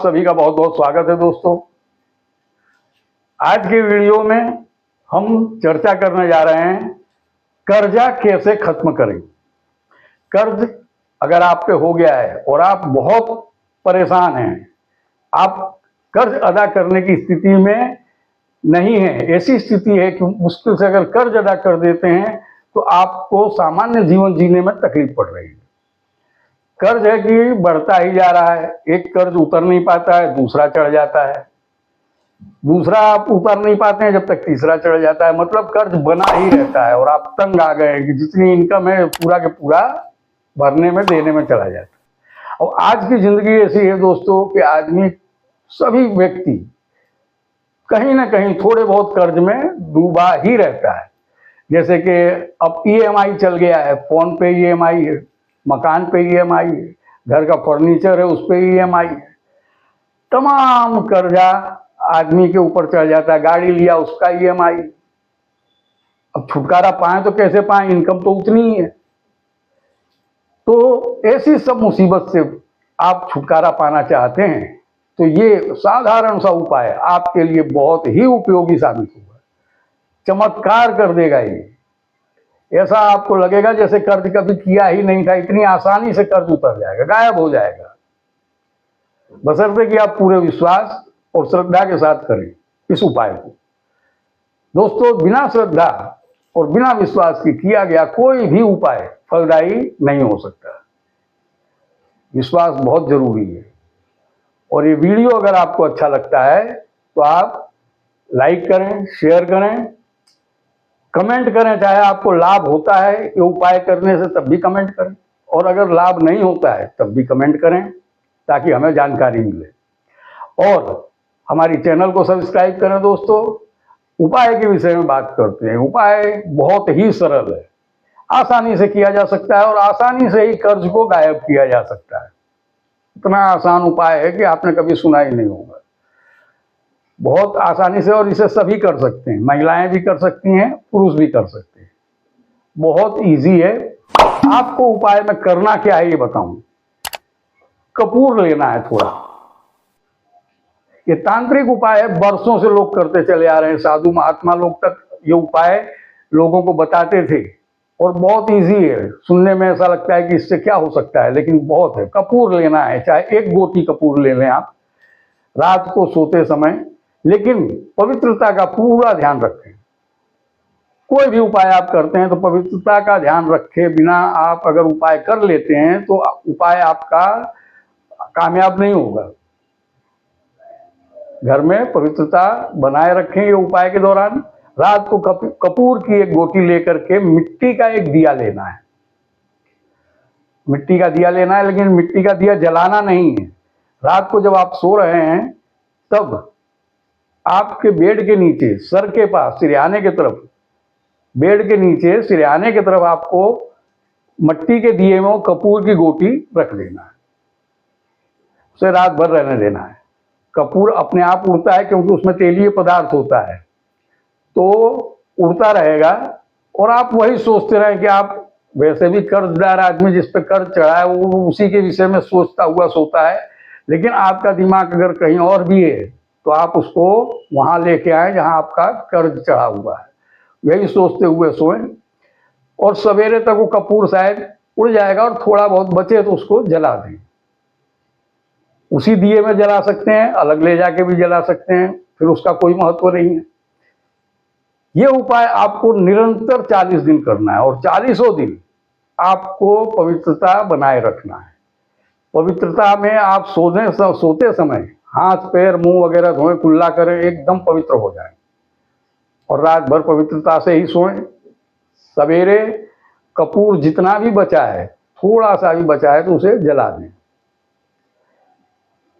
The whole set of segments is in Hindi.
सभी का बहुत बहुत स्वागत है दोस्तों। आज के वीडियो में हम चर्चा करने जा रहे हैं कर्जा कैसे खत्म करें। कर्ज अगर आप पे हो गया है और आप बहुत परेशान हैं, आप कर्ज अदा करने की स्थिति में नहीं है, ऐसी स्थिति है कि मुश्किल से अगर कर्ज अदा कर देते हैं तो आपको सामान्य जीवन जीने में तकलीफ पड़ रही है। कर्ज है कि बढ़ता ही जा रहा है, एक कर्ज उतर नहीं पाता है, दूसरा चढ़ जाता है, दूसरा आप उतर नहीं पाते हैं जब तक तीसरा चढ़ जाता है। मतलब कर्ज बना ही रहता है और आप तंग आ गए कि जितनी इनकम है पूरा के पूरा भरने में देने में चला जाता है। और आज की जिंदगी ऐसी है दोस्तों कि आदमी, सभी व्यक्ति कहीं ना कहीं थोड़े बहुत कर्ज में डूबा ही रहता है। जैसे कि अब ईएमआई चल गया है, फोन पे ईएमआई है, मकान पे ईएमआई है, घर का फर्नीचर है उस पे ईएमआई है, तमाम कर्जा आदमी के ऊपर चढ़ जाता है। गाड़ी लिया उसका ईएमआई। अब छुटकारा पाए तो कैसे पाए, इनकम तो उतनी ही है। तो ऐसी सब मुसीबत से आप छुटकारा पाना चाहते हैं तो ये साधारण सा उपाय आपके लिए बहुत ही उपयोगी साबित होगा, चमत्कार कर देगा। ये ऐसा आपको लगेगा जैसे कर्ज कभी किया ही नहीं था, इतनी आसानी से कर्ज उतर जाएगा, गायब हो जाएगा। बशर्ते कि आप पूरे विश्वास और श्रद्धा के साथ करें इस उपाय को। दोस्तों, बिना श्रद्धा और बिना विश्वास के किया गया कोई भी उपाय फलदायी नहीं हो सकता। विश्वास बहुत जरूरी है। और ये वीडियो अगर आपको अच्छा लगता है तो आप लाइक करें, शेयर करें, कमेंट करें। चाहे आपको लाभ होता है ये उपाय करने से तब भी कमेंट करें, और अगर लाभ नहीं होता है तब भी कमेंट करें ताकि हमें जानकारी मिले। और हमारी चैनल को सब्सक्राइब करें। दोस्तों, उपाय के विषय में बात करते हैं। उपाय बहुत ही सरल है, आसानी से किया जा सकता है और आसानी से ही कर्ज को गायब किया जा सकता है। इतना आसान उपाय है कि आपने कभी सुना ही नहीं होगा। बहुत आसानी से, और इसे सभी कर सकते हैं, महिलाएं भी कर सकती हैं, पुरुष भी कर सकते हैं। बहुत इजी है। आपको उपाय में करना क्या है ये बताऊं। कपूर लेना है थोड़ा। ये तांत्रिक उपाय है, बरसों से लोग करते चले आ रहे हैं। साधु महात्मा लोग तक ये उपाय लोगों को बताते थे और बहुत इजी है। सुनने में ऐसा लगता है कि इससे क्या हो सकता है, लेकिन बहुत है। कपूर लेना है, चाहे एक गोटी कपूर ले लें आप रात को सोते समय, लेकिन पवित्रता का पूरा ध्यान रखें। कोई भी उपाय आप करते हैं तो पवित्रता का ध्यान रखे बिना आप अगर उपाय कर लेते हैं तो उपाय आपका कामयाब नहीं होगा। घर में पवित्रता बनाए रखें। ये उपाय के दौरान रात को कपूर की एक गोटी लेकर के मिट्टी का एक दिया लेना है। मिट्टी का दिया लेना है, लेकिन मिट्टी का दिया जलाना नहीं है। रात को जब आप सो रहे हैं तब आपके बेड के नीचे, सर के पास, सिरहाने की तरफ, बेड के नीचे सिरहाने की तरफ आपको मिट्टी के दिए में कपूर की गोटी रख देना है। उसे रात भर रहने देना है। कपूर अपने आप उड़ता है क्योंकि उसमें तेलीय पदार्थ होता है, तो उड़ता रहेगा। और आप वही सोचते रहे कि आप वैसे भी कर्जदार आदमी, जिस पे कर्ज चढ़ा है वो उसी के विषय में सोचता हुआ सोता है, लेकिन आपका दिमाग अगर कहीं और भी है तो आप उसको वहां लेके आए जहां आपका कर्ज चढ़ा हुआ है। यही सोचते हुए सोएं और सवेरे तक वो कपूर शायद उड़ जाएगा और थोड़ा बहुत बचे तो उसको जला दें। उसी दिए में जला सकते हैं, अलग ले जाके भी जला सकते हैं, फिर उसका कोई महत्व नहीं है। यह उपाय आपको निरंतर 40 दिन करना है और 40 दिन आपको पवित्रता बनाए रखना है। पवित्रता में आप सोते समय हाथ पैर मुंह वगैरह धोएं, कुल्ला करें, एकदम पवित्र हो जाए और रात भर पवित्रता से ही सोएं। सवेरे कपूर जितना भी बचा है, थोड़ा सा भी बचा है तो उसे जला दें।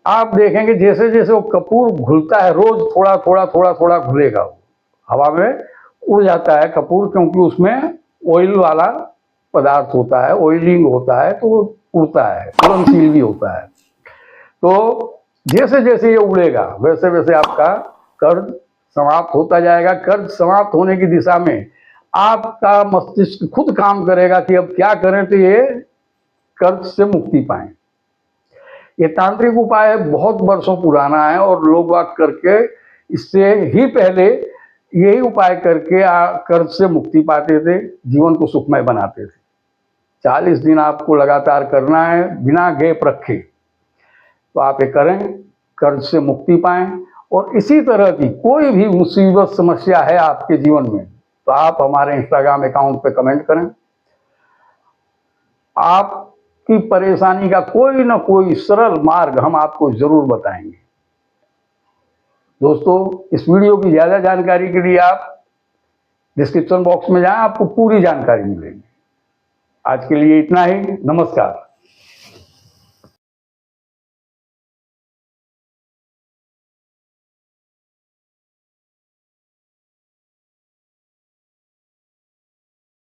आप देखेंगे जैसे जैसे वो कपूर घुलता है, रोज थोड़ा थोड़ा थोड़ा थोड़ा घुलेगा, वो हवा में उड़ जाता है कपूर, क्योंकि उसमें ऑयल वाला पदार्थ होता है, ऑयलिंग होता है, तो वो उड़ता है, ज्वलनशील भी होता है। तो जैसे जैसे ये उड़ेगा वैसे वैसे आपका कर्ज समाप्त होता जाएगा। कर्ज समाप्त होने की दिशा में आपका मस्तिष्क खुद काम करेगा कि अब क्या करें तो ये कर्ज से मुक्ति पाएं। ये तांत्रिक उपाय बहुत वर्षों पुराना है और लोग वाग करके इससे ही पहले यही उपाय करके कर्ज से मुक्ति पाते थे, जीवन को सुखमय बनाते थे। 40 दिन आपको लगातार करना है बिना गैप रखे, तो आप ये करें, कर्ज से मुक्ति पाएं। और इसी तरह की कोई भी मुसीबत समस्या है आपके जीवन में तो आप हमारे इंस्टाग्राम अकाउंट पे कमेंट करें। आपकी परेशानी का कोई ना कोई सरल मार्ग हम आपको जरूर बताएंगे। दोस्तों, इस वीडियो की ज़्यादा जानकारी के लिए आप डिस्क्रिप्शन बॉक्स में जाएं, आपको पूरी जानकारी मिलेगी। आज के लिए इतना ही। नमस्कार।